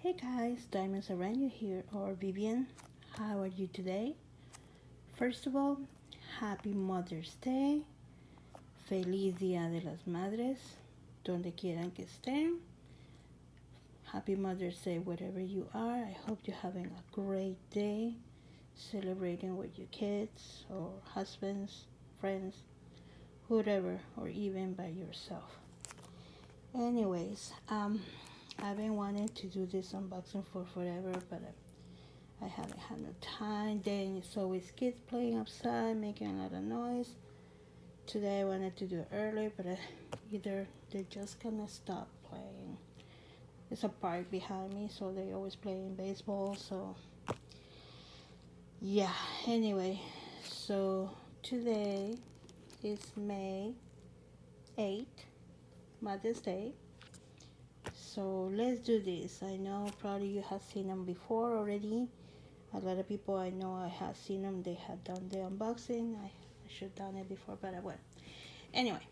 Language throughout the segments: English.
Hey guys, Diamonds Around You here, or Vivian. How are you today? First of all, Happy Mother's Day. Feliz Día de las Madres, donde quieran que estén. Happy Mother's Day wherever you are. I hope you're having a great day, celebrating with your kids or husbands, friends, whatever, or even by yourself. Anyways, I've been wanting to do this unboxing for forever, but I haven't had no time. Then it's always kids playing outside, making a lot of noise. Today I wanted to do it early, but either they're just gonna stop playing. There's a park behind me, so they always playing baseball. So yeah. Anyway, so today is May 8th, Mother's Day. So let's do this. I know probably you have seen them before already. A lot of people I know I have seen them. They have done the unboxing. I should have done it before, but I won't. Anyway,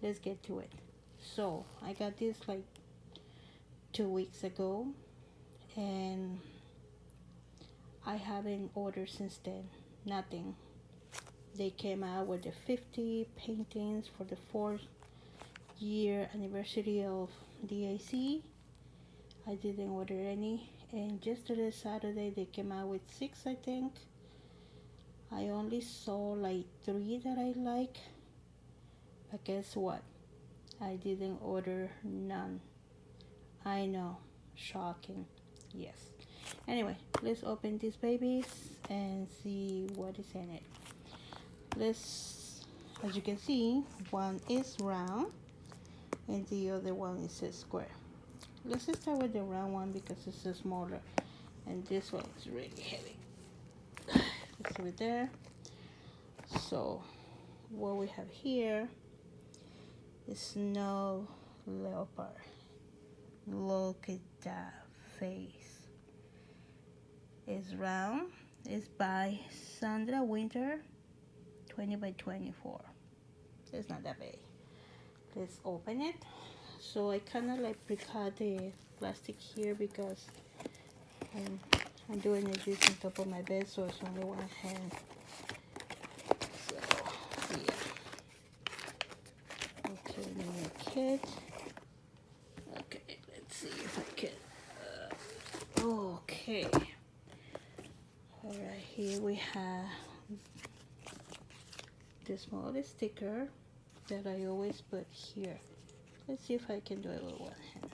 let's get to it. So I got this like 2 weeks ago, and I haven't ordered since then. Nothing. They came out with the 50 paintings for the 4th-year anniversary of DAC. I didn't order any, and yesterday Saturday they came out with 6, I think. I only saw like 3 that I like, but guess what? I didn't order none. I know, shocking. Yes. Anyway, let's open these babies and see what is in it. As you can see, one is round and the other one is a square. Let's just start with the round one because it's smaller, and this one is really heavy. Let's leave it there. So what we have here is Snow Leopard. Look at that face. It's round. It's by Sandra Winter, 20 by 24. It's not that big. Let's open it. So I kind of like pre-cut the plastic here because I'm doing it just on top of my bed, so it's only one hand. So yeah. Okay, new kit. Okay, let's see if I can. Okay. All right, here we have the smallest sticker that I always put here. Let's see if I can do it with one hand.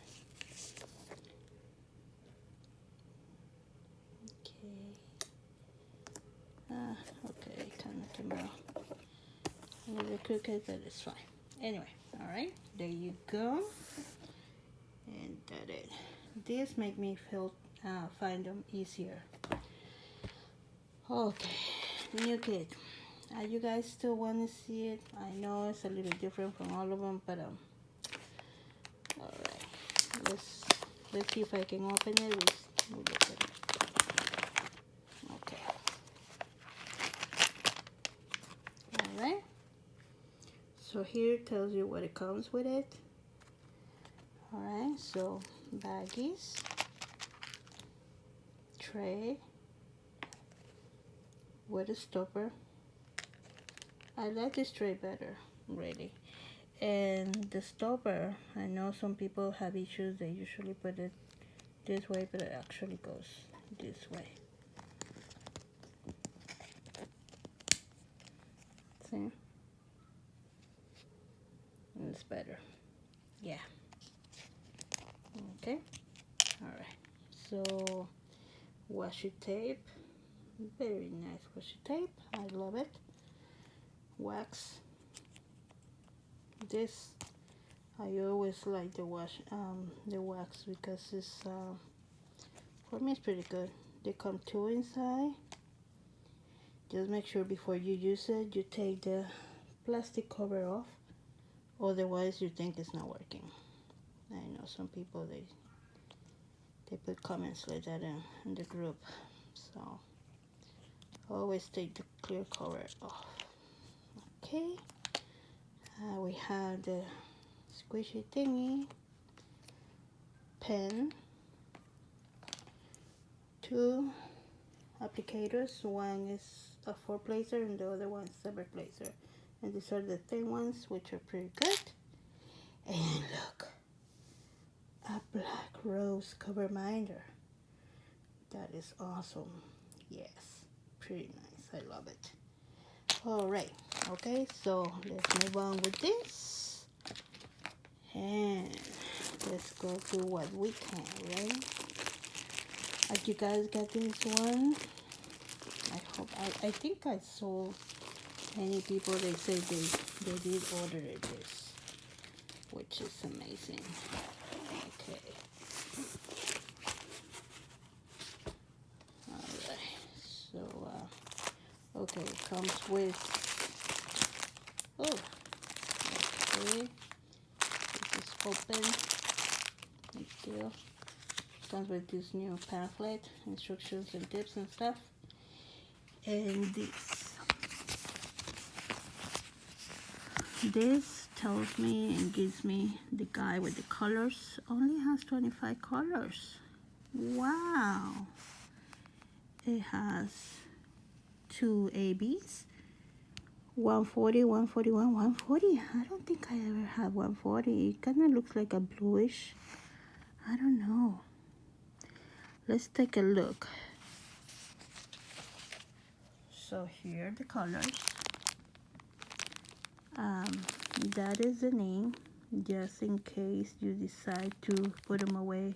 Okay, kind of came out a little crooked, but it's fine. Anyway, all right, there you go. And that it. This make me find them easier. Okay, new kit. You guys still want to see it? I know it's a little different from all of them, but all right. Let's see if I can open it. We'll look at it. Okay. All right. So here it tells you what it comes with it. All right. So baggies, tray, with a stopper. I like this tray better, really. And the stopper, I know some people have issues. They usually put it this way, but it actually goes this way. See? It's better. Yeah. Okay. All right. So washi tape. Very nice washi tape. I love it. Wax. This I always like the wax because it's for me it's pretty good. They come 2 inside. Just make sure before you use it you take the plastic cover off, otherwise you think it's not working. I know some people they put comments like that in the group, so always take the clear cover off. Okay, we have the squishy thingy, pen, two applicators. One is a 4-placer and the other one is 7-placer. And these are the thin ones, which are pretty good. And look, a black rose cover minder. That is awesome. Yes, pretty nice. I love it. All right. Okay, so let's move on with this. And let's go through what we can, right? Like you guys got this one. I think I saw many people, they say they did order this, which is amazing. Okay. Alright, so okay, it comes with, oh, okay, this is open, and still comes with this new pamphlet, instructions and tips and stuff. And this tells me and gives me the guide with the colors. Only has 25 colors. Wow. It has 2 ABs, 140, 141, 140. I don't think I ever had 140. It kind of looks like a bluish. I don't know. Let's take a look. So here are the colors. That is the name, just in case you decide to put them away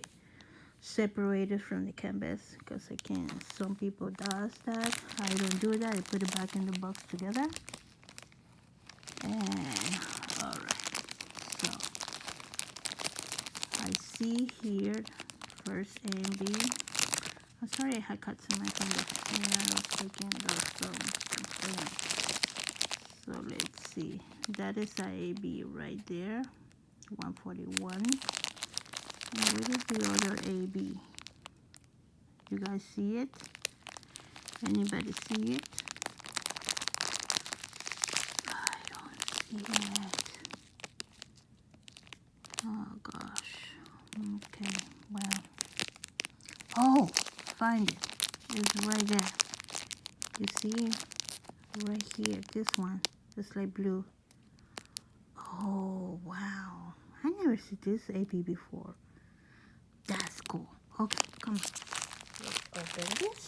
separated from the canvas, because again, some people does that. I don't do that. I put it back in the box together. And all right, so I see here first A and B. I'm sorry I had cuts in my fingers. Yeah, I was taking those so let's see. That is a AB right there, 141. And where is the other AB? You guys see it? Anybody see it? I don't see it. Oh gosh. Okay, well. Oh, find it. It's right there. You see? Right here, this one. Just like blue. Oh, wow. I never seen this AB before. That's cool. Okay, come on. Let's open this.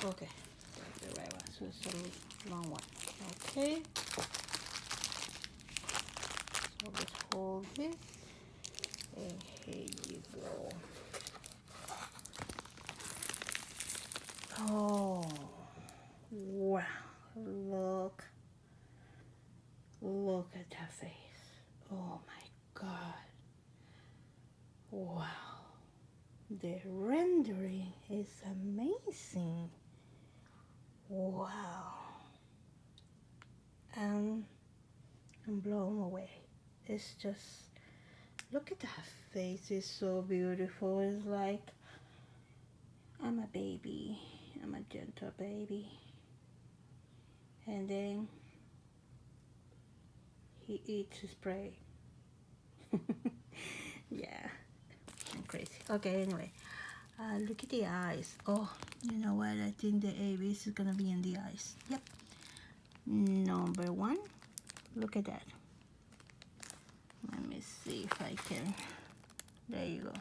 Okay, that's the right one. So it's a long one. Okay. So let's hold this. And here you go. Oh, wow. Look at that face. Oh my God. Wow. The rendering is amazing. Wow. I'm blown away. It's just, look at that face. It's so beautiful. It's like, I'm a baby. I'm a gentle baby. And then he eats his prey. Yeah, I'm crazy. Okay, anyway, look at the eyes. Oh, you know what? I think the ABs is gonna be in the eyes. Yep. Number 1. Look at that. Let me see if I can. There you go.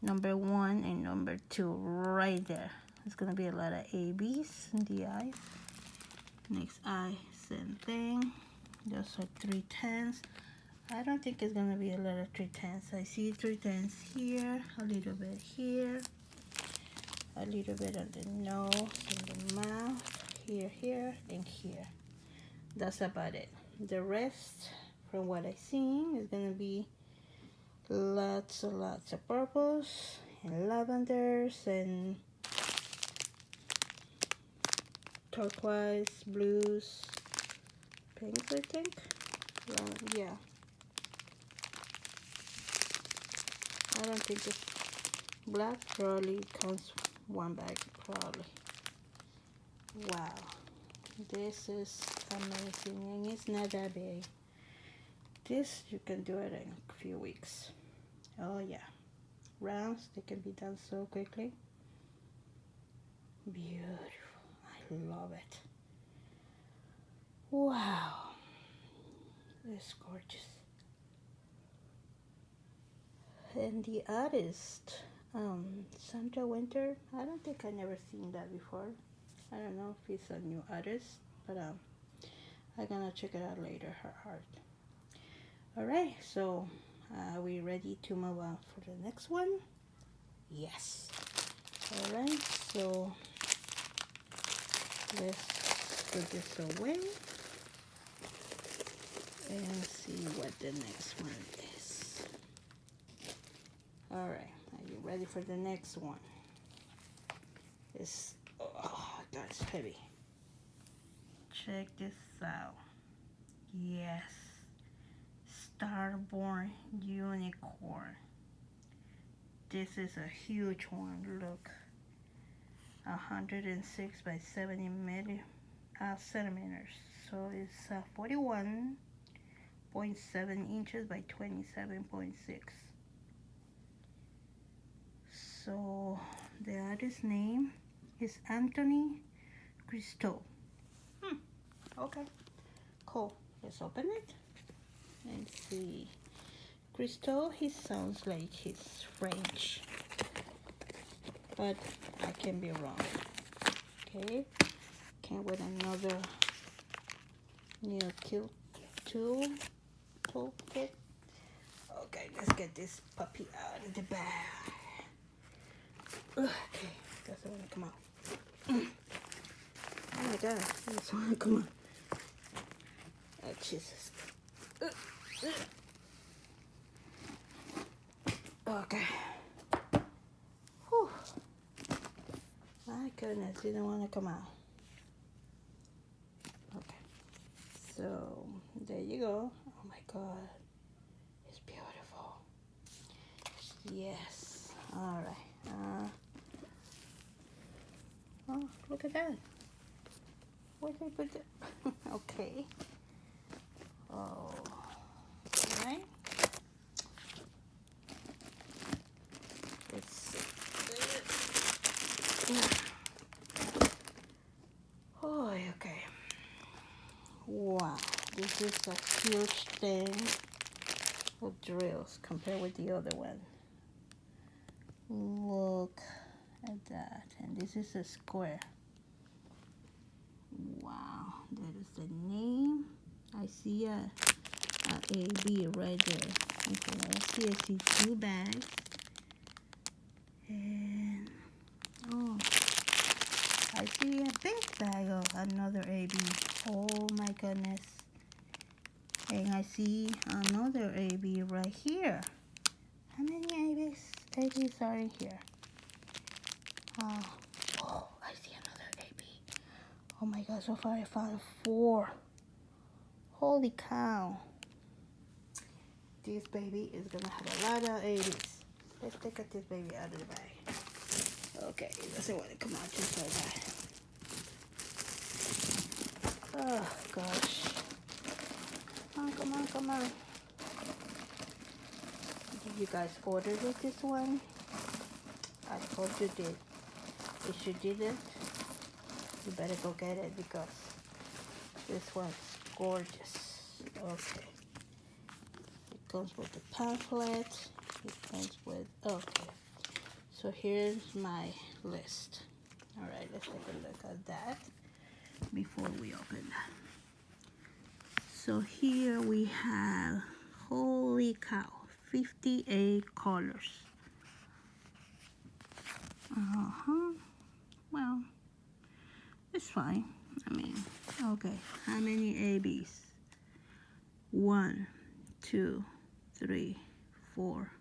Number 1 and number 2 right there. It's gonna be a lot of ABs in the eyes. Next eye, same thing. Those are 3/10. I don't think it's gonna be a lot of 3/10. I see 3/10 here, a little bit here, a little bit on the nose, in the mouth, here, and here. That's about it. The rest, from what I seen, is gonna be lots and lots of purples and lavenders and turquoise, blues, pinks, I think. Yeah. I don't think it's black. Probably comes one bag, probably. Wow. This is amazing, and it's not that big. This, you can do it in a few weeks. Oh yeah. rounds. They can be done so quickly. Beautiful. I love it. Wow. It's gorgeous. And the artist, Sandra Winter, I don't think I never seen that before. I don't know if he's a new artist, but I'm gonna check it out later, her art. Alright, so are we ready to move on for the next one? Yes. Alright, so let's put this away and see what the next one is. Alright, are you ready for the next one? It's, oh, that's heavy. Check this out. Yes. Starborn Unicorn. This is a huge one. Look. 106 by 70 centimeters. So it's 41.7 inches by 27.6. So the artist's name is Anthony Christo. Okay, cool. Let's open it and see. Christo, he sounds like he's French, but I can be wrong. Okay, came with another new cute toolkit. Okay, let's get this puppy out of the bag. Okay, doesn't want to come out. Oh my god, it doesn't want to come out. Oh, Jesus. Okay. Whew. My goodness, it didn't want to come out. Okay. So, there you go. Oh my god. It's beautiful. Yes. Alright. Oh, look at that. Where did I put that? Okay. Oh. Alright. Let's see. Oh, okay. Wow. This is a huge thing of drills compared with the other one. Look at that. And this is a square. Wow. That is the name. I see a B right there. Okay, I see two bags. And oh, I see a big bag of another AB. Oh my goodness. And I see another AB right here. How many ABs are in here? Oh, I see another AB. Oh my god, so far I found 4. Holy cow. This baby is gonna have a lot of ABs. Let's take this baby out of the bag. Okay, it doesn't want to come out just like that. Oh gosh. Come on. Did you guys order this one? I hope you did. If you didn't, you better go get it because this one's gorgeous. Okay. It comes with the pamphlet. It comes with, okay. So here's my list. All right, let's take a look at that before we open that. So here we have, holy cow, 58 colors. Well, it's fine. I mean, okay. How many ABs? 1, 2, 3, 4,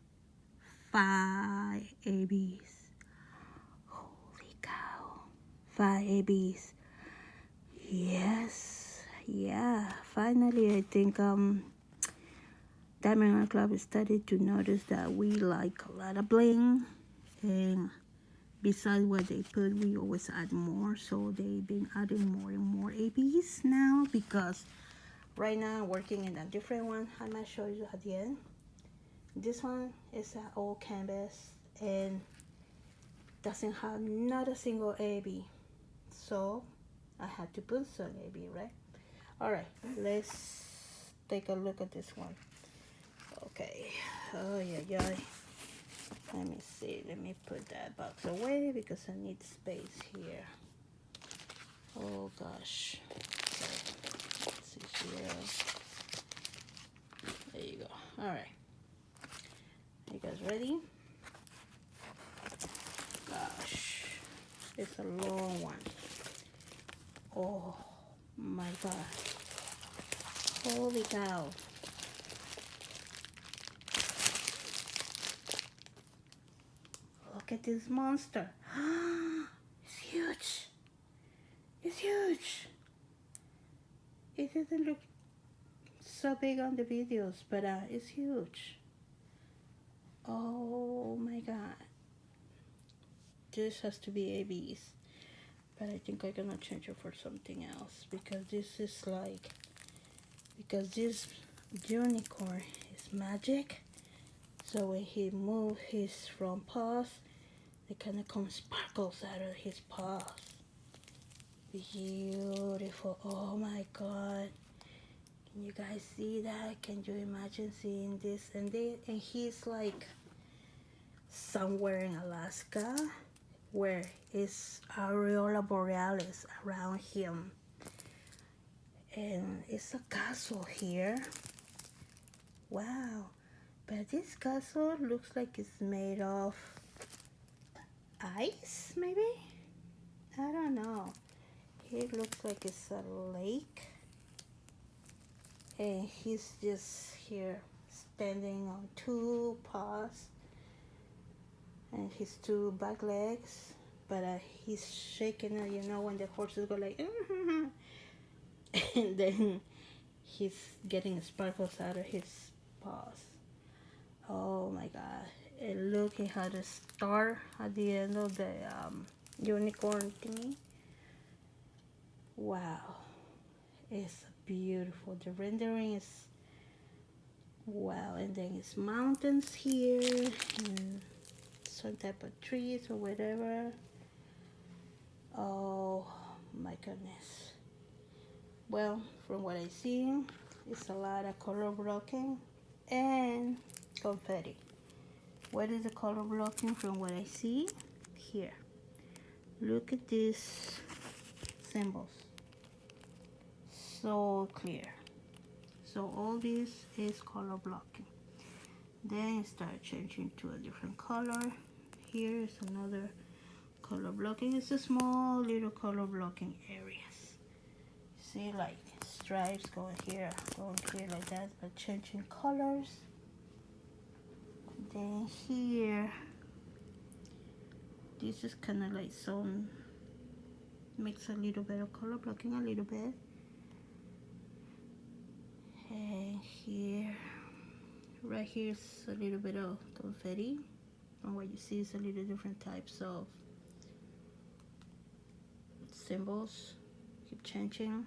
5 ABs. Holy cow. 5 ABs. Yes. Yeah. Finally, I think Diamond Club started to notice that we like a lot of bling. And besides what they put, we always add more. So they've been adding more and more ABs now because right now I'm working in a different one. I might show you at the end. This one is an old canvas and doesn't have not a single AB. So I had to put some AB, right? Alright, let's take a look at this one. Okay. Oh yeah. Let me see. Let me put that box away because I need space here. Oh gosh. So, let's see here. There you go. Alright. You guys ready? Gosh. It's a long one. Oh my god. Holy cow. Look at this monster. It's huge. It's huge. It doesn't look so big on the videos, but it's huge. Oh my god. This has to be ABs. But I think I'm gonna change it for something else because this is like, because this unicorn is magic. So when he moves his front paws, they kind of come sparkles out of his paws. Beautiful. Oh my god. Can you guys see that? Can you imagine seeing this? And he's like somewhere in Alaska where is Aureola Borealis around him. And it's a castle here. Wow. But this castle looks like it's made of ice, maybe? I don't know. It looks like it's a lake. And he's just here standing on two paws and his two back legs. But he's shaking it, you know, when the horses go like, and then he's getting sparkles out of his paws. Oh my god. And look, he had a star at the end of the unicorn thingy. Wow. It's beautiful. The rendering is wow. And then it's mountains here and some type of trees or whatever. Oh my goodness. Well, from what I see, it's a lot of color blocking and confetti. What is the color blocking from what I see? Here. Look at these symbols. So clear. So all this is color blocking. Then you start changing to a different color. Here is another color blocking. It's a small little color blocking areas. See, like stripes going here like that, but changing colors. Then here, this is kind of like some, makes a little bit of color blocking, a little bit. And here, right here is a little bit of confetti. And what you see is a little different types of symbols. Keep changing.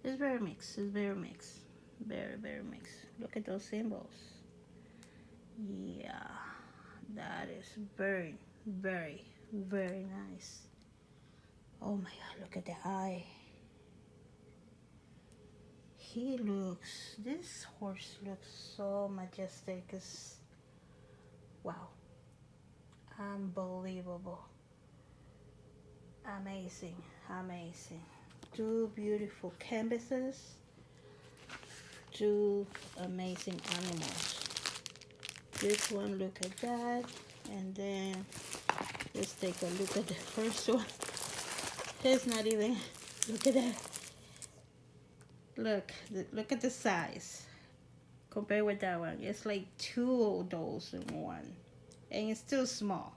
It's very mixed. It's very mixed. Very, very mixed. Look at those symbols. Yeah, that is very, very, very nice. Oh my god, look at the eye. This horse looks so majestic. It's, wow, unbelievable. Amazing, amazing. Two beautiful canvases, two amazing animals. This one, look at that, and then let's take a look at the first one. It's not even, look at that. Look at the size compared with that one. It's like two of those in one, and it's still small.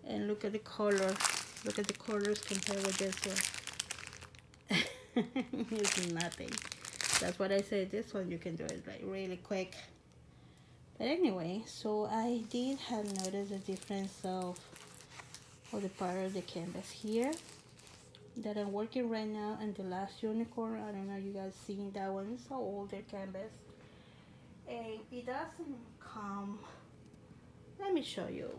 And look at the color. Look at the colors compared with this one. It's nothing. That's what I said. This one you can do it like really quick. But anyway, so I did have noticed the difference of the part of the canvas here that I'm working right now, and the last unicorn. I don't know you guys seen that one. It's an older canvas, and it doesn't come let me show you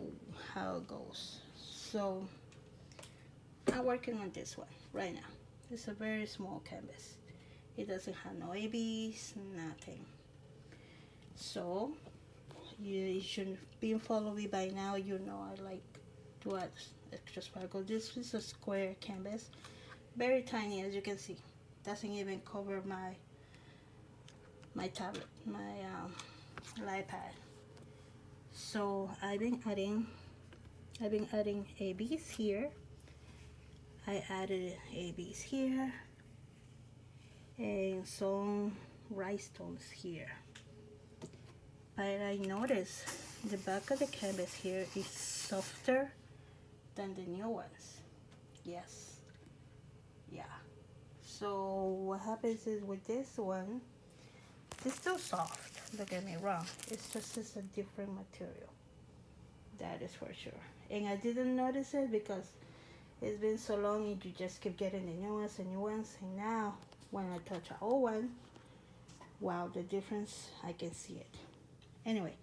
how it goes. So I'm working on this one right now. It's a very small canvas. It doesn't have no ABs, nothing. So you should be following me by now. You know I like to add extra sparkle. This is a square canvas, very tiny as you can see. Doesn't even cover my tablet, my iPad. So I've been adding ABs here. I added ABs here and some rhinestones here. But I noticed the back of the canvas here is softer than the new ones. Yes, yeah. So what happens is with this one, it's still soft. Don't get me wrong. It's a different material. That is for sure. And I didn't notice it because it's been so long and you just keep getting the new ones and new ones. And now when I touch an old one, wow, the difference, I can see it. Anyway,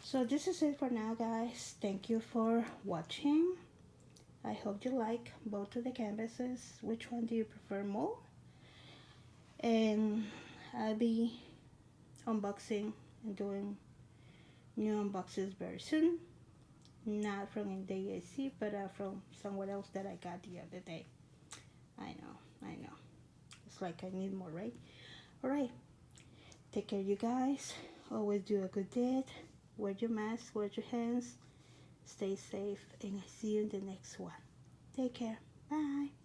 so this is it for now, guys. Thank you for watching. I hope you like both of the canvases. Which one do you prefer more? And I'll be unboxing and doing new unboxings very soon. Not from the AC, but from somewhere else that I got the other day. I know. It's like I need more, right? Alright. Take care, you guys. Always do a good deed. Wear your mask, wear your hands. Stay safe, and I see you in the next one. Take care. Bye.